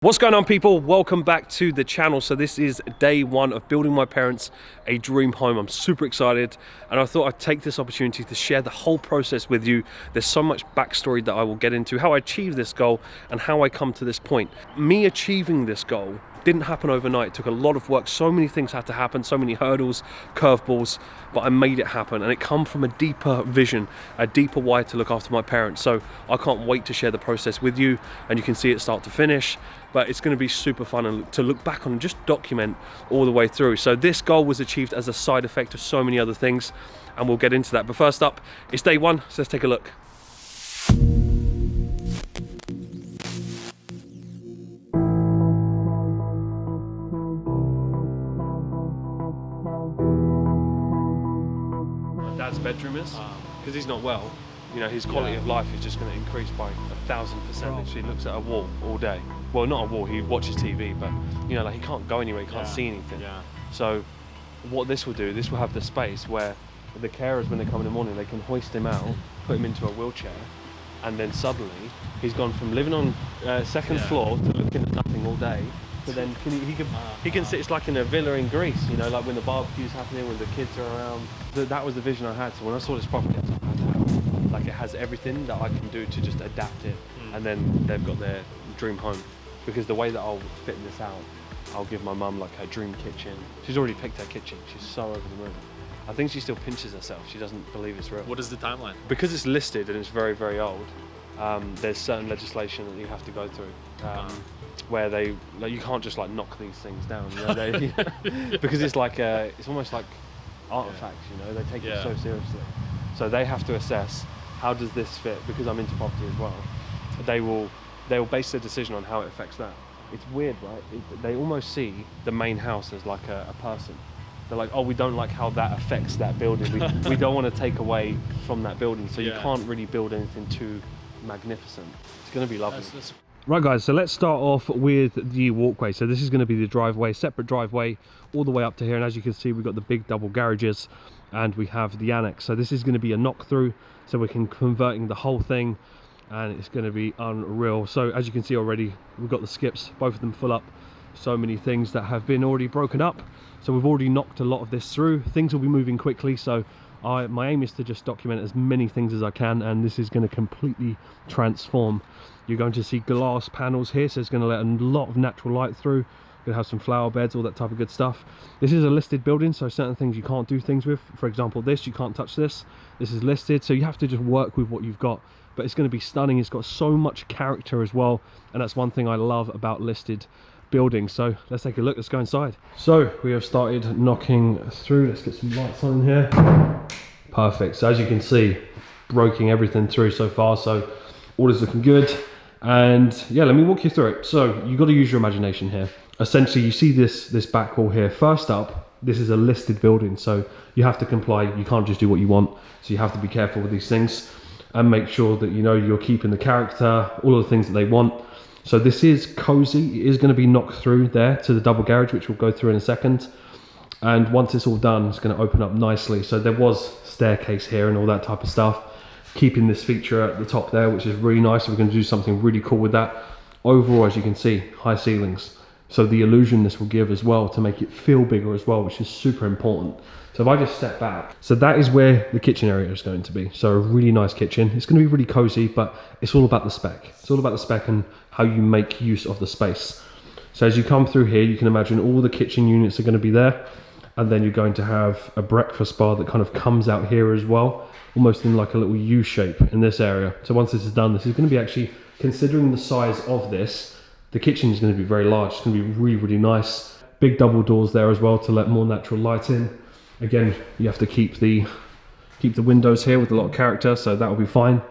What's going on, people? Welcome back to the channel. So this is day one of building my parents a dream home. I'm super excited, and I thought I'd take this opportunity to share the whole process with you. There's so much backstory that I will get into, how I achieved this goal and how I come to this point. Me achieving this goal didn't happen overnight. It took a lot of work. So many things had to happen, so many hurdles, curveballs, but I made it happen. And it come from a deeper vision, a deeper why to look after my parents. So I can't wait to share the process with you, and you can see it start to finish. But it's going to be super fun and to look back on and just document all the way through. So this goal was achieved as a side effect of so many other things, and we'll get into that. But first up, it's day one, so let's take a look. My dad's bedroom is, because he's not well, you know, his quality of life is just going to increase by 1,000%. Literally looks at a wall all day. Well, not a wall, he watches TV, but you know, like he can't go anywhere, he can't see anything. So what this will do, this will have the space where the carers, when they come in the morning, they can hoist him out, put him into a wheelchair, and then suddenly he's gone from living on second floor to looking at nothing all day. So then he can sit, it's like in a villa in Greece, you know, like when the barbecue's happening, when the kids are around. That was the vision I had. So when I saw this property, I was like, it has everything that I can do to just adapt it, and then they've got their dream home. Because the way that I'll fit this out, I'll give my mum like her dream kitchen. She's already picked her kitchen. She's so over the moon. I think she still pinches herself. She doesn't believe it's real. What is the timeline? Because it's listed and it's very, very old, there's certain legislation that you have to go through, where they, like, you can't just like knock these things down, you know, because it's like it's almost like artifacts, you know, they take it so seriously. So they have to assess, how does this fit? Because I'm into property as well. They'll base their decision on how it affects that. It's weird, right? They almost see the main house as like a person. They're like, oh, we don't like how that affects that building. We don't want to take away from that building. So you can't really build anything too magnificent. It's going to be lovely. Right, guys, so let's start off with the walkway. So this is going to be the driveway, separate driveway all the way up to here. And as you can see, we've got the big double garages and we have the annex. So this is going to be a knock through. So we can converting the whole thing, and it's going to be unreal. So as you can see already, we've got the skips, both of them full up. So many things that have been already broken up. So we've already knocked a lot of this through. Things will be moving quickly. So my aim is to just document as many things as I can, and this is going to completely transform. You're going to see glass panels here, so it's going to let a lot of natural light through. Going to have some flower beds, all that type of good stuff. This is a listed building, so certain things you can't do things with. For example, this, you can't touch this. This is listed, so you have to just work with what you've got. But it's going to be stunning. It's got so much character as well, and that's one thing I love about listed buildings. So let's take a look. Let's go inside. So we have started knocking through. Let's get some lights on in here. Perfect. So as you can see, breaking everything through so far. So all is looking good. And yeah, let me walk you through it. So you've got to use your imagination here. Essentially, you see this back wall here. First up, this is a listed building, so you have to comply. You can't just do what you want. So you have to be careful with these things and make sure that, you know, you're keeping the character, all of the things that they want. So this is cozy. It is going to be knocked through there to the double garage, which we'll go through in a second. And once it's all done, it's going to open up nicely. So there was staircase here and all that type of stuff, keeping this feature at the top there, which is really nice. So we're going to do something really cool with that. Overall, as you can see, high ceilings. So the illusion this will give as well to make it feel bigger as well, which is super important. So if I just step back, so that is where the kitchen area is going to be. So a really nice kitchen. It's going to be really cozy, but it's all about the spec. It's all about the spec and how you make use of the space. So as you come through here, you can imagine all the kitchen units are going to be there. And then you're going to have a breakfast bar that kind of comes out here as well, almost in like a little U shape in this area. So once this is done, this is going to be actually, considering the size of this, the kitchen is going to be very large. It's going to be really, really nice. Big double doors there as well to let more natural light in. Again, you have to keep the windows here with a lot of character, so that will be fine.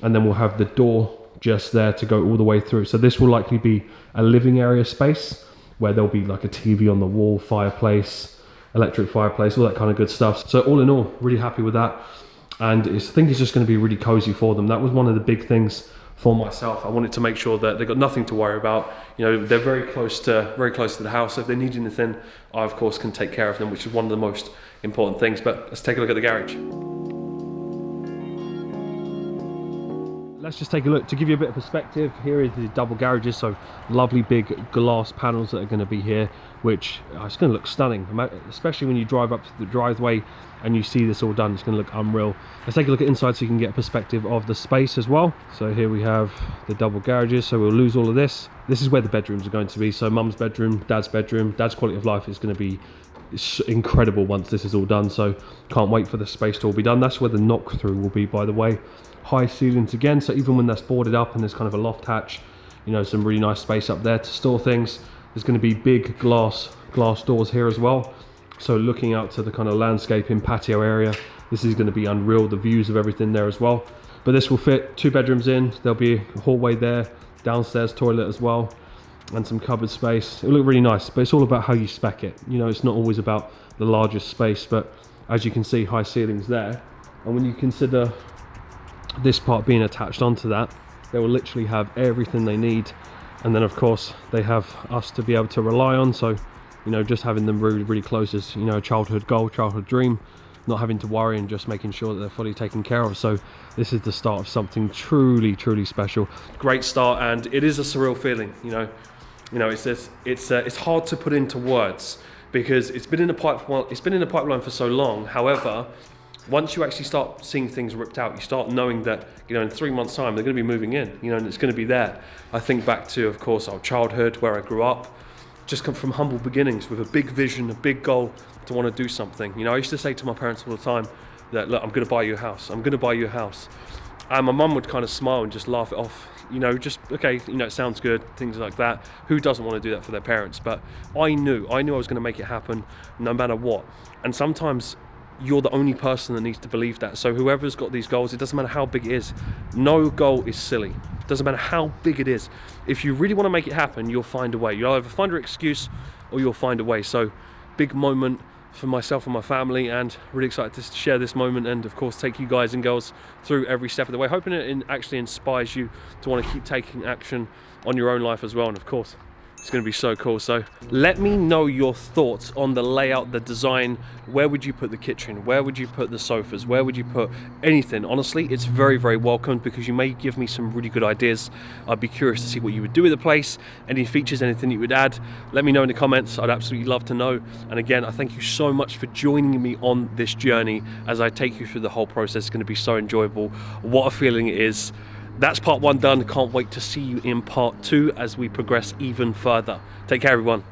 And then we'll have the door just there to go all the way through. So this will likely be a living area space where there'll be like a TV on the wall, fireplace, electric fireplace, all that kind of good stuff. So all in all, really happy with that. And I think it's just going to be really cozy for them. That was one of the big things for myself. I wanted to make sure that they've got nothing to worry about. You know, they're very close to the house. So if they need anything, I of course can take care of them, which is one of the most important things. But let's take a look at the garage. let's just take a look to give you a bit of perspective. Here is the double garages, so lovely big glass panels that are going to be here, which it's going to look stunning, especially when you drive up to the driveway and you see this all done. It's going to look unreal. Let's take a look at inside so you can get a perspective of the space as well. So here we have the double garages, so we'll lose all of this. This is where the bedrooms are going to be. So mum's bedroom, dad's quality of life is going to be incredible once this is all done, so can't wait for the space to all be done. That's where the knock through will be, by the way. High ceilings again, so even when that's boarded up and there's kind of a loft hatch, you know, some really nice space up there to store things. There's going to be big glass doors here as well, so looking out to the kind of landscaping patio area, this is going to be unreal, the views of everything there as well. But this will fit 2 bedrooms in. There'll be a hallway there, downstairs toilet as well, and some cupboard space. It'll look really nice, but it's all about how you spec it. You know, it's not always about the largest space, but as you can see, high ceilings there. And when you consider this part being attached onto that, they will literally have everything they need. And then of course they have us to be able to rely on. So, you know, just having them really, really close is, you know, a childhood goal, childhood dream. Not having to worry and just making sure that they're fully taken care of. So this is the start of something truly, truly special. Great start, and it is a surreal feeling. You know, it's hard to put into words because it's been in the pipeline for so long. However, once you actually start seeing things ripped out, you start knowing that, you know, in 3 months' time they're going to be moving in. You know, and it's going to be there. I think back to, of course, our childhood where I grew up. Just come from humble beginnings with a big vision, a big goal to want to do something. You know, I used to say to my parents all the time that, look, I'm going to buy you a house. I'm going to buy you a house. And my mum would kind of smile and just laugh it off. You know, just, okay, you know, it sounds good, things like that. Who doesn't want to do that for their parents? But I knew I was going to make it happen no matter what. And sometimes you're the only person that needs to believe that. So whoever's got these goals, it doesn't matter how big it is. No goal is silly. It doesn't matter how big it is. If you really want to make it happen, you'll find a way. You'll either find an excuse or you'll find a way. So big moment for myself and my family, and really excited to share this moment and of course take you guys and girls through every step of the way, hoping it actually inspires you to want to keep taking action on your own life as well. And of course it's going to be so cool. So let me know your thoughts on the layout, the design. Where would you put the kitchen? Where would you put the sofas? Where would you put anything? Honestly, it's very, very welcomed because you may give me some really good ideas. I'd be curious to see what you would do with the place, any features, anything you would add. Let me know in the comments. I'd absolutely love to know. And again, I thank you so much for joining me on this journey as I take you through the whole process. It's going to be so enjoyable. What a feeling it is. That's part 1 done. Can't wait to see you in part 2 as we progress even further. Take care, everyone.